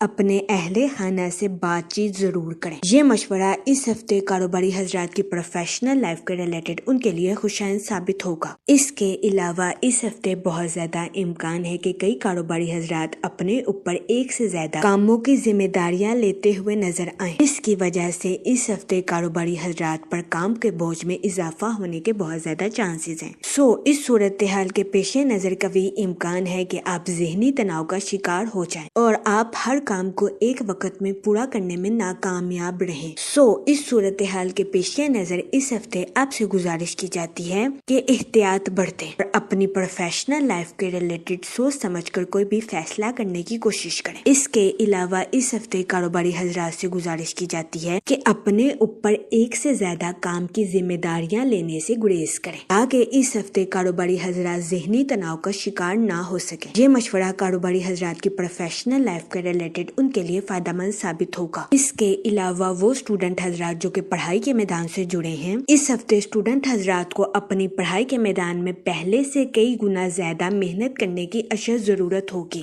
اپنے اہل خانہ سے بات چیت ضرور کریں۔ یہ مشورہ اس ہفتے کاروباری حضرات کی پروفیشنل لائف کے ریلیٹڈ ان کے لیے خوشائند ثابت ہوگا۔ اس کے علاوہ اس ہفتے بہت زیادہ امکان ہے کہ کئی کاروباری حضرات اپنے اوپر ایک سے زیادہ کاموں کی ذمہ داریاں لیتے ہوئے نظر آئیں۔ اس کی وجہ سے اس ہفتے کاروباری حضرات پر کام کے بوجھ میں اضافہ ہونے کے بہت زیادہ چانسز ہیں۔ اس صورتحال کے پیش نظر قوی امکان ہے کہ آپ ذہنی تناؤ کا شکار ہو جائیں اور آپ ہر کام کو ایک وقت میں پورا کرنے میں ناکامیاب رہیں۔ اس صورتحال کے پیش نظر اس ہفتے آپ سے گزارش کی جاتی ہے کہ احتیاط برتیں اور اپنی پروفیشنل لائف کے ریلیٹڈ سوچ سمجھ کر کوئی بھی فیصلہ کرنے کی کوشش کریں۔ اس کے علاوہ اس ہفتے کاروباری حضرات سے گزارش کی جاتی ہے کہ اپنے اوپر ایک سے زیادہ کام کی ذمہ داریاں لینے سے گریز کریں تاکہ اس ہفتے کاروباری حضرات ذہنی تناؤ کا شکار نہ ہو سکے۔ یہ مشورہ کاروباری حضرات کی پروفیشنل لائف کے ریلیٹڈ ان کے لیے فائدہ مند ثابت ہوگا۔ اس کے علاوہ وہ اسٹوڈنٹ حضرات جو کہ پڑھائی کے میدان سے جڑے ہیں، اس ہفتے اسٹوڈنٹ حضرات کو اپنی پڑھائی کے میدان میں پہلے سے کئی گنا زیادہ محنت کرنے کی اشد ضرورت ہوگی۔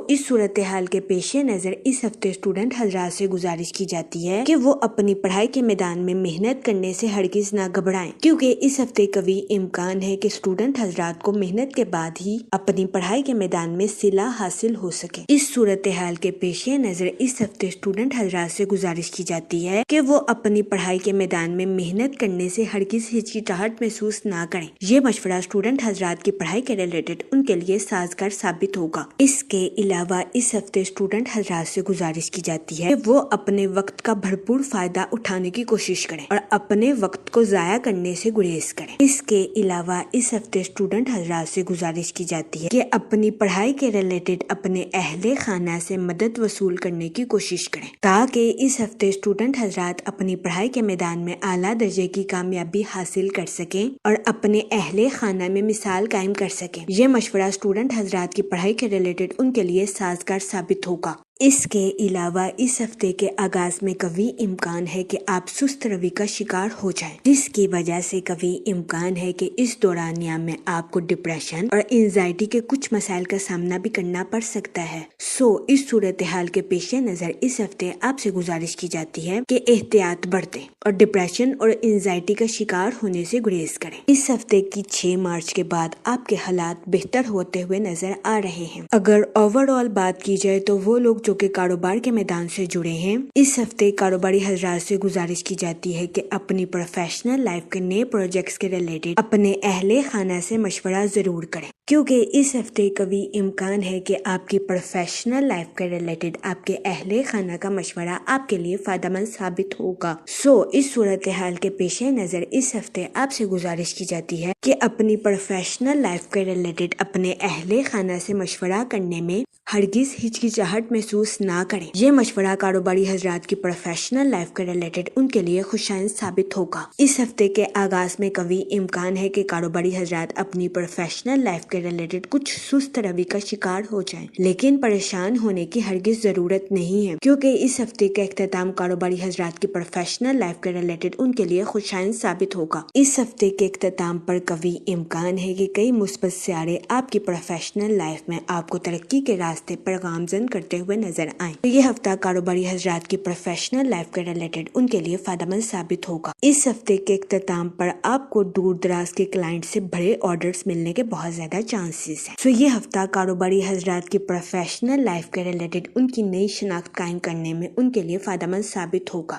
اس صورتحال کے پیش نظر اس ہفتے اسٹوڈنٹ حضرات سے گزارش کی جاتی ہے کہ وہ اپنی پڑھائی کے میدان میں محنت کرنے سے ہرگز نہ گھبرائیں، کیونکہ اس ہفتے قوی امکان ہے کہ اسٹوڈنٹ حضرات کو محنت کے بعد ہی اپنی پڑھائی کے میدان میں صلہ حاصل ہو سکے۔ اس صورتحال کے پیش نظر اس ہفتے اسٹوڈنٹ حضرات سے گزارش کی جاتی ہے کہ وہ اپنی پڑھائی کے میدان میں محنت کرنے سے ہرگز ہچکچاہٹ محسوس نہ کریں۔ یہ مشورہ اسٹوڈنٹ حضرات کی پڑھائی کے ریلیٹڈ ان کے لیے سازگار ثابت ہوگا۔ اس کے علاوہ اس ہفتے اسٹوڈنٹ حضرات سے گزارش کی جاتی ہے کہ وہ اپنے وقت کا بھرپور فائدہ اٹھانے کی کوشش کریں اور اپنے وقت کو ضائع کرنے سے گریز کریں۔ اس کے علاوہ اس ہفتے اسٹوڈنٹ حضرات سے گزارش کی جاتی ہے کہ اپنی پڑھائی کے ریلیٹڈ اپنے اہل خانہ سے مدد وصول کرنے کی کوشش کریں تاکہ اس ہفتے اسٹوڈنٹ حضرات اپنی پڑھائی کے میدان میں اعلیٰ درجے کی کامیابی حاصل کر سکیں اور اپنے اہل خانہ میں مثال قائم کر سکیں۔ یہ مشورہ اسٹوڈنٹ حضرات کی پڑھائی کے ریلیٹڈ ان کے لیے سازگار ثابت ہوگا۔ اس کے علاوہ اس ہفتے کے آغاز میں قوی امکان ہے کہ آپ سست روی کا شکار ہو جائیں، جس کی وجہ سے قوی امکان ہے کہ اس دورانیہ میں آپ کو ڈپریشن اور انزائٹی کے کچھ مسائل کا سامنا بھی کرنا پڑ سکتا ہے۔ اس صورتحال کے پیش نظر اس ہفتے آپ سے گزارش کی جاتی ہے کہ احتیاط برتیں اور ڈپریشن اور انزائٹی کا شکار ہونے سے گریز کریں۔ اس ہفتے کی 6 مارچ کے بعد آپ کے حالات بہتر ہوتے ہوئے نظر آ رہے ہیں۔ اگر اوور آل بات کی جائے تو وہ لوگ جو کہ کاروبار کے میدان سے جڑے ہیں، اس ہفتے کاروباری حضرات سے گزارش کی جاتی ہے کہ اپنی پروفیشنل لائف کے نئے پروجیکٹس کے ریلیٹڈ اپنے اہل خانہ سے مشورہ ضرور کریں، کیونکہ اس ہفتے قوی امکان ہے کہ آپ کی پروفیشنل لائف کے ریلیٹڈ آپ کے اہل خانہ کا مشورہ آپ کے لیے فائدہ مند ثابت ہوگا۔ اس صورتحال کے پیش نظر اس ہفتے آپ سے گزارش کی جاتی ہے کہ اپنی پروفیشنل لائف کے ریلیٹڈ اپنے اہل خانہ سے مشورہ کرنے میں ہرگز ہچکچاہٹ محسوس نہ کریں۔ یہ مشورہ کاروباری حضرات کی پروفیشنل لائف کے ریلیٹڈ ان کے لیے خوشائند ثابت ہوگا۔ اس ہفتے کے آغاز میں قوی امکان ہے کہ کاروباری حضرات اپنی پروفیشنل لائف کے ریلیٹڈ کچھ سست روی کا شکار ہو جائیں، لیکن پریشان ہونے کی ہرگز ضرورت نہیں ہے، کیونکہ اس ہفتے کا اختتام کاروباری حضرات کی پروفیشنل لائف کے ریلیٹڈ ان کے لیے خوشائند ثابت ہوگا۔ اس ہفتے کے اختتام پر قوی امکان ہے کہ کئی مثبت سیارے آپ کی پروفیشنل لائف میں آپ کو ترقی کے راستے پر گامزن کرتے ہوئے نظر آئیں۔ یہ ہفتہ کاروباری حضرات کی پروفیشنل لائف کے ریلیٹڈ ان کے لیے فائدہ مند ثابت ہوگا۔ اس ہفتے کے اختتام پر آپ کو دور دراز کے کلائنٹ سے بڑے آرڈرز ملنے کے بہت زیادہ چانسز ہیں۔ یہ ہفتہ کاروباری حضرات کی پروفیشنل لائف کے ریلیٹڈ ان کی نئی شناخت قائم کرنے میں ان کے لیے فائدہ مند ثابت ہوگا۔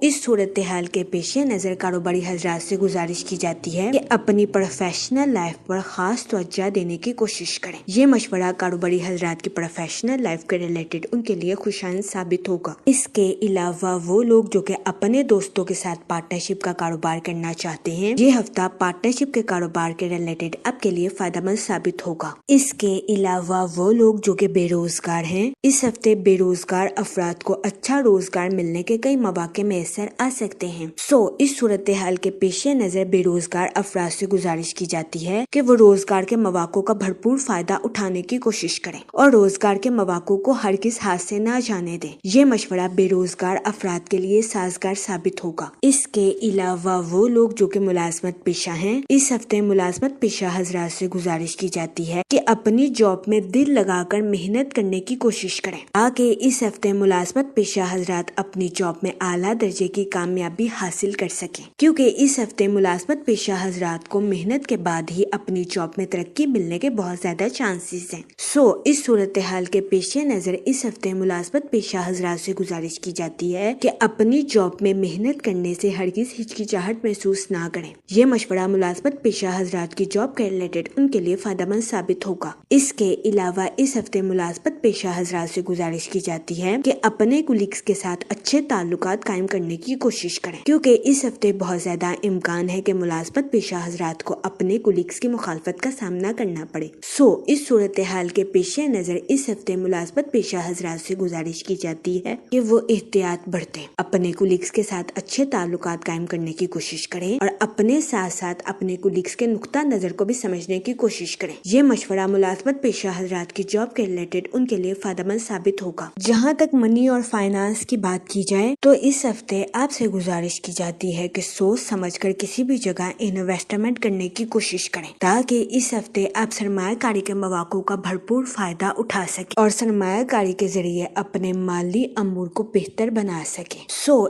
اس صورتحال کے پیش نظر کاروباری حضرات سے گزارش کی جاتی ہے کہ اپنی پروفیشنل لائف پر خاص توجہ دینے کی کوشش کریں۔ یہ مشورہ کاروباری حضرات کی پروفیشنل لائف کے ریلیٹڈ ان کے لیے خوشائند ثابت ہوگا۔ اس کے علاوہ وہ لوگ جو کہ اپنے دوستوں کے ساتھ پارٹنرشپ کا کاروبار کرنا چاہتے ہیں، یہ ہفتہ پارٹنرشپ کے کاروبار کے ریلیٹڈ آپ کے لیے فائدہ مند ثابت ہوگا۔ اس کے علاوہ وہ لوگ جو کہ بے روزگار ہیں، اس ہفتے بے روزگار افراد کو اچھا روزگار ملنے کے کئی مواقع میسر آ سکتے ہیں۔ اس صورتحال کے پیش نظر بے روزگار افراد سے گزارش کی جاتی ہے کہ وہ روزگار کے مواقع کا بھرپور فائدہ اٹھانے کی کوشش کریں اور روزگار کے مواقع کو ہرگز ہرگز ہاتھ سے نہ جانے دیں۔ یہ مشورہ بے روزگار افراد کے لیے سازگار ثابت ہوگا۔ اس کے علاوہ وہ لوگ جو کہ ملازمت پیشہ ہیں، اس ہفتے ملازمت پیشہ حضرات سے گزارش کی جاتی ہے کہ اپنی جاب میں دل لگا کر محنت کرنے کی کوشش کریں تاکہ اس ہفتے ملازمت پیشہ حضرات اپنی جاب میں اعلیٰ درجے کی کامیابی حاصل کر سکیں، کیونکہ اس ہفتے ملازمت پیشہ حضرات کو محنت کے بعد ہی اپنی جاب میں ترقی ملنے کے بہت زیادہ چانسز ہیں۔ اس صورتحال کے پیش نظر اس ہفتے ملازمت پیشہ حضرات سے گزارش کی جاتی ہے کہ اپنی جاب میں محنت کرنے سے ہرگز ہچکچاہٹ محسوس نہ کریں۔ یہ مشورہ ملازمت پیشہ حضرات کی جاب کے ریلیٹڈ ان کے لیے فائدہ مند ثابت ہوگا۔ اس کے علاوہ اس ہفتے ملازمت پیشہ حضرات سے گزارش کی جاتی ہے کہ اپنے کولیگز کے ساتھ اچھے تعلقات قائم کرنے کی کوشش کریں، کیونکہ اس ہفتے بہت زیادہ امکان ہے کہ ملازمت پیشہ حضرات کو اپنے کولیگز کی مخالفت کا سامنا کرنا پڑے۔ اس صورتحال کے پیش نظر اس ہفتے ملازمت پیشہ حضرات سے گزارش کی جاتی ہے کہ وہ احتیاط برتیں، اپنے کولیگز کے ساتھ اچھے تعلقات قائم کرنے کی کوشش کریں اور اپنے ساتھ ساتھ اپنے کولیگز کے نقطہ نظر کو بھی سمجھنے کی کوشش کریں۔ یہ مشورہ ملازمت پیشہ حضرات کی جاب کے ریلیٹڈ ان کے لیے فائدہ مند ثابت ہوگا۔ جہاں تک منی اور فائنانس کی بات کی جائے تو اس ہفتے آپ سے گزارش کی جاتی ہے کہ سوچ سمجھ کر کسی بھی جگہ انویسٹمنٹ کرنے کی کوشش کریں تاکہ اس ہفتے آپ سرمایہ کاری کے مواقع کا بھرپور فائدہ اٹھا سکیں اور سرمایہ کاری کے ذریعے اپنے مالی امور کو بہتر بنا سکیں۔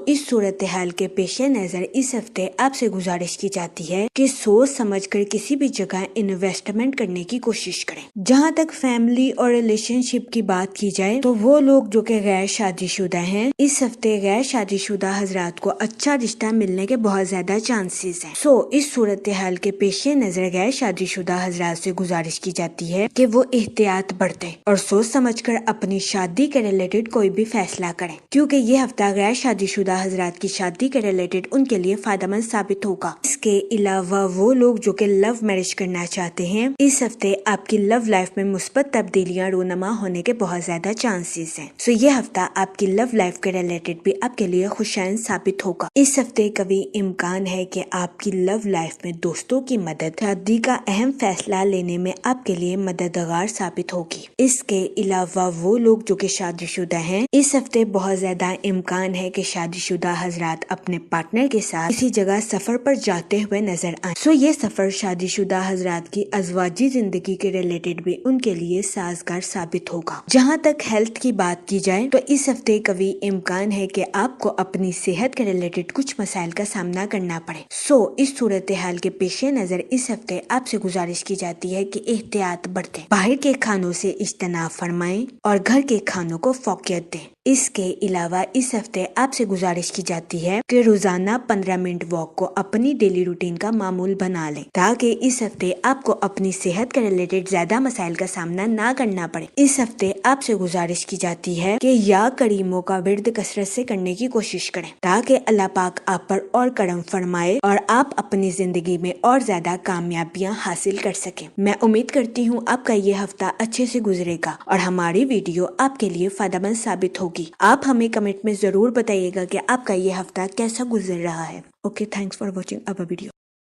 اس صورتحال کے پیش نظر اس ہفتے آپ سے گزارش کی جاتی ہے کہ سوچ سمجھ کر کسی بھی جگہ انویسٹمنٹ کرنے کی کوشش کریں۔ جہاں تک فیملی اور ریلیشن شپ کی بات کی جائے تو وہ لوگ جو کہ غیر شادی شدہ ہیں، اس ہفتے غیر شادی شدہ حضرات کو اچھا رشتہ ملنے کے بہت زیادہ چانسز ہیں۔ اس صورتحال کے پیش نظر غیر شادی شدہ حضرات سے گزارش کی جاتی ہے کہ وہ احتیاط برتیں اور سوچ سمجھ کر اپنی شادی کے ریلیٹڈ کوئی بھی فیصلہ کریں، کیونکہ یہ ہفتہ غیر شادی شدہ حضرات کی شادی کے ریلیٹڈ ان کے لیے فائدہ مند ثابت ہوگا۔ اس کے علاوہ وہ لوگ جو کہ لو میرج کرنا چاہتے ہیں، اس ہفتے آپ کی لو لائف میں مثبت تبدیلیاں رونما ہونے کے بہت زیادہ چانسز ہیں۔ یہ ہفتہ آپ کی لو لائف کے ریلیٹڈ بھی آپ کے لیے خوشائن ثابت ہوگا۔ اس ہفتے کبھی امکان ہے کہ آپ کی لو لائف میں دوستوں کی مدد شادی کا اہم فیصلہ لینے میں آپ کے لیے مددگار ثابت ہوگی۔ اس کے علاوہ وہ لوگ جو کہ شادی شدہ ہیں، اس ہفتے بہت زیادہ امکان ہے کہ شادی شدہ حضرات اپنے پارٹنر کے ساتھ کسی جگہ سفر پر جاتے ہوئے نظر آئیں۔ یہ سفر شادی شدہ حضرات کی ازواجی زندگی کے ریلیٹڈ بھی ان کے لیے سازگار ثابت ہوگا۔ جہاں تک ہیلتھ کی بات کی جائے تو اس ہفتے کبھی امکان ہے کہ آپ کو اپنی صحت کے ریلیٹڈ کچھ مسائل کا سامنا کرنا پڑے۔ اس صورتحال کے پیش نظر اس ہفتے آپ سے گزارش کی جاتی ہے کہ احتیاط برتیں، باہر کے کھانوں سے اجتناب فرمائیں اور گھر کے کھانوں کو فوقیت دیں۔ اس کے علاوہ اس ہفتے آپ سے گزارش کی جاتی ہے کہ روزانہ 15 منٹ واک کو اپنی ڈیلی روٹین کا معمول بنا لیں تاکہ اس ہفتے آپ کو اپنی صحت کے ریلیٹڈ زیادہ مسائل کا سامنا نہ کرنا پڑے۔ اس ہفتے آپ سے گزارش کی جاتی ہے کہ یا کریموں کا ورد کثرت سے کرنے کی کوشش کریں تاکہ اللہ پاک آپ پر اور کرم فرمائے اور آپ اپنی زندگی میں اور زیادہ کامیابیاں حاصل کر سکیں۔ میں امید کرتی ہوں آپ کا یہ ہفتہ اچھے سے گزرے گا اور ہماری ویڈیو آپ کے لیے فائدہ مند ثابت ہوگی۔ آپ ہمیں کمنٹ میں ضرور بتائیے گا کہ آپ کا یہ ہفتہ کیسا گزر رہا ہے۔ Okay, thanks for watching our video.